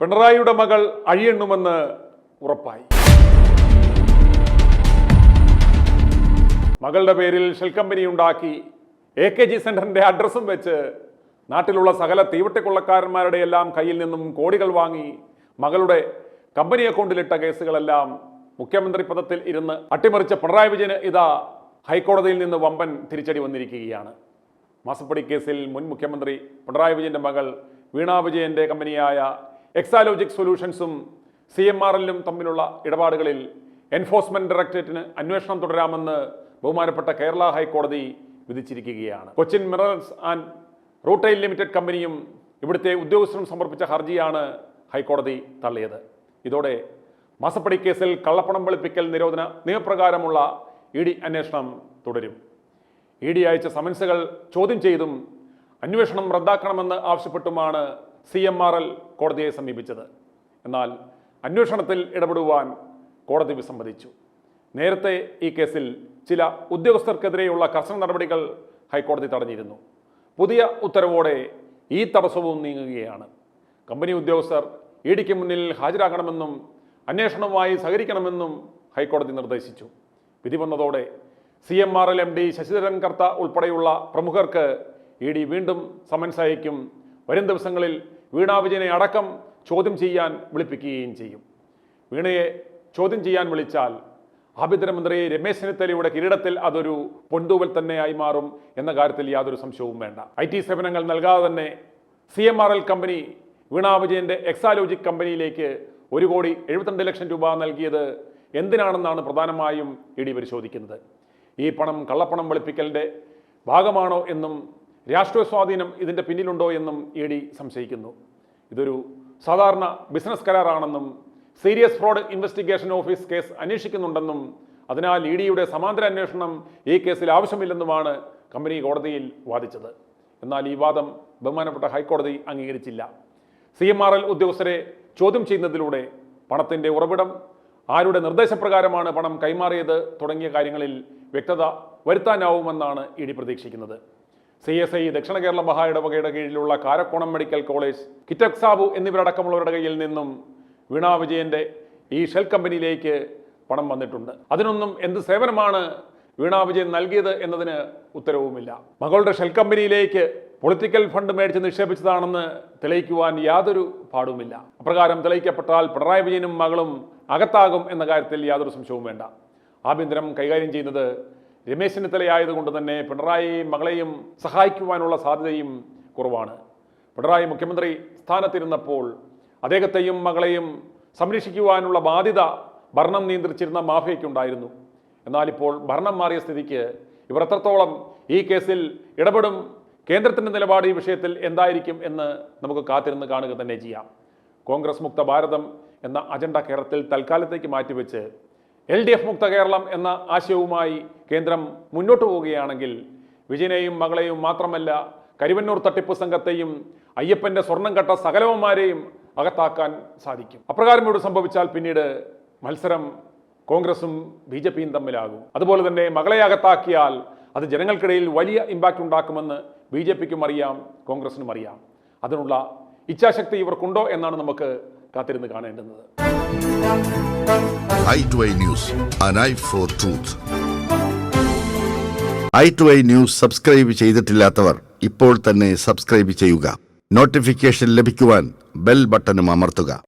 പിണറായിയുടെ മകൾ അഴിയെണ്ണുമെന്ന് ഉറപ്പായി. മകളുടെ പേരിൽ ഷെൽ കമ്പനി ഉണ്ടാക്കി AKG സെന്ററിന്റെ അഡ്രസ്സും വെച്ച് നാട്ടിലുള്ള സകല തീവട്ടിക്കൊള്ളക്കാരന്മാരുടെ എല്ലാം കയ്യിൽ നിന്നും കോടികൾ വാങ്ങി മകളുടെ കമ്പനി അക്കൗണ്ടിലിട്ട കേസുകളെല്ലാം മുഖ്യമന്ത്രി പദത്തിൽ ഇരുന്ന് അട്ടിമറിച്ച പിണറായി വിജയന് ഇതാ ഹൈക്കോടതിയിൽ നിന്ന് വമ്പൻ തിരിച്ചടി വന്നിരിക്കുകയാണ്. മാസപ്പടി കേസിൽ മുൻ മുഖ്യമന്ത്രി പിണറായി വിജയന്റെ മകൾ വീണ വിജയന്റെ കമ്പനിയായ എക്സാലോജിക് സൊല്യൂഷൻസും CMRL തമ്മിലുള്ള ഇടപാടുകളിൽ എൻഫോഴ്സ്മെന്റ് ഡയറക്ടറേറ്റിന് അന്വേഷണം തുടരാമെന്ന് ബഹുമാനപ്പെട്ട കേരള ഹൈക്കോടതി വിധിച്ചിരിക്കുകയാണ്. Cochin minerals and rutile limited കമ്പനിയും ഇവിടുത്തെ ഉദ്യോഗസ്ഥരും സമർപ്പിച്ച ഹർജിയാണ് ഹൈക്കോടതി തള്ളിയത്. ഇതോടെ മാസപ്പടി കേസിൽ കള്ളപ്പണം വെളുപ്പിക്കൽ നിരോധന നിയമപ്രകാരമുള്ള ED അന്വേഷണം തുടരും. ED അയച്ച സമൻസുകൾ ചോദ്യം ചെയ്തും അന്വേഷണം റദ്ദാക്കണമെന്ന് ആവശ്യപ്പെട്ടുമാണ് CMRL കോടതിയെ സമീപിച്ചത്. എന്നാൽ അന്വേഷണത്തിൽ ഇടപെടുവാൻ കോടതി വിസമ്മതിച്ചു. നേരത്തെ ഈ കേസിൽ ചില ഉദ്യോഗസ്ഥർക്കെതിരെയുള്ള കർശന നടപടികൾ ഹൈക്കോടതി തടഞ്ഞിരുന്നു. പുതിയ ഉത്തരവോടെ ഈ തടസ്സവും നീങ്ങുകയാണ്. കമ്പനി ഉദ്യോഗസ്ഥർ EDക്ക് മുന്നിൽ ഹാജരാകണമെന്നും അന്വേഷണവുമായി സഹകരിക്കണമെന്നും ഹൈക്കോടതി നിർദ്ദേശിച്ചു. വിധി വന്നതോടെ CMRL MD ശശിധരൻ കർത്ത ഉൾപ്പെടെയുള്ള പ്രമുഖർക്ക് ED വീണ്ടും സമൻസ് അയക്കും. വരും ദിവസങ്ങളിൽ വീണ വിജയനെ അടക്കം ചോദ്യം ചെയ്യാൻ വിളിപ്പിക്കുകയും ചെയ്യും. വീണയെ ചോദ്യം ചെയ്യാൻ വിളിച്ചാൽ ആഭ്യന്തരമന്ത്രി രമേശ് ചെന്നിത്തലയുടെ കിരീടത്തിൽ അതൊരു പൊൻതൂവൽ തന്നെയായി മാറും എന്ന കാര്യത്തിൽ യാതൊരു സംശയവും വേണ്ട. IT സേവനങ്ങൾ നൽകാതെ തന്നെ CMRL കമ്പനി വീണ വിജയന്റെ എക്സാലോജിക് കമ്പനിയിലേക്ക് 1,72,00,000 രൂപ നൽകിയത് എന്തിനാണെന്നാണ് പ്രധാനമായും ED പരിശോധിക്കുന്നത്. ഈ പണം കള്ളപ്പണം വെളുപ്പിക്കലിന്റെ ഭാഗമാണോ എന്നും രാഷ്ട്രീയ സ്വാധീനം ഇതിന്റെ പിന്നിലുണ്ടോ എന്നും ED സംശയിക്കുന്നു. ഇതൊരു സാധാരണ ബിസിനസ് കരാറാണെന്നും serious fraud investigation office case അന്വേഷിക്കുന്നുണ്ടെന്നും അതിനാൽ EDയുടെ സമാന്തര അന്വേഷണം ഈ കേസിൽ ആവശ്യമില്ലെന്നുമാണ് കമ്പനി കോടതിയിൽ വാദിച്ചത്. എന്നാൽ ഈ വാദം ബഹുമാനപ്പെട്ട ഹൈക്കോടതി അംഗീകരിച്ചില്ല. CMRL ഉദ്യോഗസ്ഥരെ ചോദ്യം ചെയ്യുന്നതിലൂടെ പണത്തിന്റെ ഉറവിടം, ആരുടെ നിർദ്ദേശപ്രകാരമാണ് പണം കൈമാറിയത് തുടങ്ങിയ കാര്യങ്ങളിൽ വ്യക്തത വരുത്താനാവുമെന്നാണ് ED പ്രതീക്ഷിക്കുന്നത്. CSI ദക്ഷിണ കേരള മഹായിടവകയുടെ കീഴിലുള്ള കാരക്കോണം മെഡിക്കൽ കോളേജ്, കിറ്റക് സാബു എന്നിവരടക്കമുള്ളവരുടെ കയ്യിൽ നിന്നും വീണ വിജയന്റെ ഈ ഷെൽ കമ്പനിയിലേക്ക് പണം വന്നിട്ടുണ്ട്. അതിനൊന്നും എന്ത് സേവനമാണ് വീണ വിജയൻ നൽകിയത് എന്നതിന് ഉത്തരവുമില്ല. മകളുടെ ഷെൽ കമ്പനിയിലേക്ക് പൊളിറ്റിക്കൽ ഫണ്ട് മേടിച്ച് നിക്ഷേപിച്ചതാണെന്ന് തെളിയിക്കുവാൻ യാതൊരു പാടുമില്ല. അപ്രകാരം തെളിയിക്കപ്പെട്ടാൽ പിണറായി വിജയനും മകളും അകത്താകും എന്ന കാര്യത്തിൽ യാതൊരു സംശയവും വേണ്ട. ആഭ്യന്തരം കൈകാര്യം ചെയ്യുന്നത് രമേശ് ചെന്നിത്തലയായതുകൊണ്ട് തന്നെ പിണറായിയെയും മകളെയും സഹായിക്കുവാനുള്ള സാധ്യതയും കുറവാണ്. പിണറായി മുഖ്യമന്ത്രി സ്ഥാനത്തിരുന്നപ്പോൾ അദ്ദേഹത്തെയും മകളെയും സംരക്ഷിക്കുവാനുള്ള ബാധ്യത ഭരണം നിയന്ത്രിച്ചിരുന്ന മാഫിയയ്ക്കുണ്ടായിരുന്നു. എന്നാൽ ഇപ്പോൾ ഭരണം മാറിയ സ്ഥിതിക്ക് ഇവർ എത്രത്തോളം ഈ കേസിൽ ഇടപെടും, കേന്ദ്രത്തിൻ്റെ നിലപാട് ഈ വിഷയത്തിൽ എന്തായിരിക്കും എന്ന് നമുക്ക് കാത്തിരുന്ന് കാണുക തന്നെ ചെയ്യാം. കോൺഗ്രസ് മുക്ത ഭാരതം എന്ന അജണ്ട കേരളത്തിൽ തൽക്കാലത്തേക്ക് മാറ്റിവെച്ച് LDF മുക്ത കേരളം എന്ന ആശയവുമായി കേന്ദ്രം മുന്നോട്ട് പോവുകയാണെങ്കിൽ വിജയനെയും മകളെയും മാത്രമല്ല കരിവന്നൂർ തട്ടിപ്പ് സംഘത്തെയും അയ്യപ്പന്റെ സ്വർണം കട്ട സകലവന്മാരെയും അകത്താക്കാൻ സാധിക്കും. അപ്രകാരം ഇവിടെ സംഭവിച്ചാൽ പിന്നീട് മത്സരം കോൺഗ്രസും BJPയും തമ്മിലാകും. അതുപോലെ തന്നെ മകളെ അകത്താക്കിയാൽ അത് ജനങ്ങൾക്കിടയിൽ വലിയ ഇമ്പാക്റ്റ് ഉണ്ടാക്കുമെന്ന് BJPക്കും അറിയാം, കോൺഗ്രസിനും അറിയാം. അതിനുള്ള ഇച്ഛാശക്തി ഇവർക്കുണ്ടോ എന്നാണ് നമുക്ക് കാത്തിരുന്ന് കാണേണ്ടുന്നത്. i2i News, an eye for truth. i2i News subscribe ചെയ്തിട്ടില്ലാത്തവർ ഇപ്പോൾ തന്നെ സബ്സ്ക്രൈബ് ചെയ്യുക. നോട്ടിഫിക്കേഷൻ ലഭിക്കുവാൻ ബെൽ ബട്ടണും അമർത്തുക.